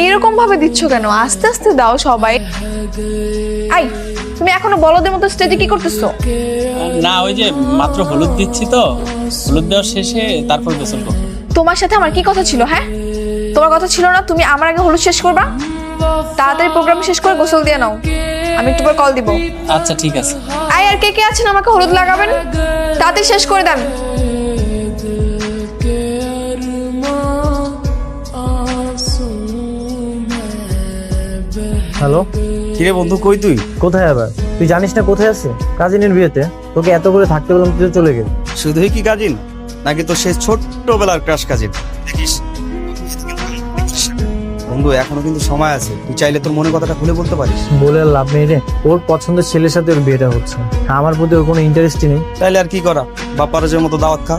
এরকম ভাবে দিচ্ছ কেন? আস্তে আস্তে দাও সবাই। আই, তুমি এখনো বলদের মতো স্টেজে কি করতেছো? না, ওই যে মাত্র হলুদ দিচ্ছি তো, হলুদ দেওয়ার শেষে তারপর গোসল করবো। তোমার সাথে আমার কি কথা ছিল? হ্যাঁ, তোমার কথা ছিল না তুমি আমার আগে হলুদ শেষ করবা? তাড়াতাড়ি প্রোগ্রাম শেষ করে গোসল দিয়ে নাও, আমি একটু পর কল দিব। আচ্ছা ঠিক আছে। আই, আর কে কে আছেন আমাকে হলুদ লাগাবেন? তাড়াতাড়ি শেষ করে দেন। হ্যালো, কিরে বন্ধু, কই তুই? কোথায় আবার? তুই জানিস না কোথায় আছে? কাজিনের বিয়েতে। তোকে এত করে থাকতে বললাম, তুই তো চলে গেলি। শুধুই কি কাজিন, নাকি তো সে ছোট্টবেলার ক্রাশ কাজিন? দেখিস বন্ধু, এখনো কিন্তু সময় আছে, তুই চাইলে তোর মনের কথাটা খুলে বলতে পারিস। বলে আর লাভ নেই রে, ওর পছন্দের ছেলের সাথে ওর বিয়েটা হচ্ছে। আমার প্রতি ওর কোনো ইন্টারেস্টই নেই। তাইলে আর কি করা, বাপ্পারাজের মতো দাওয়াত খা।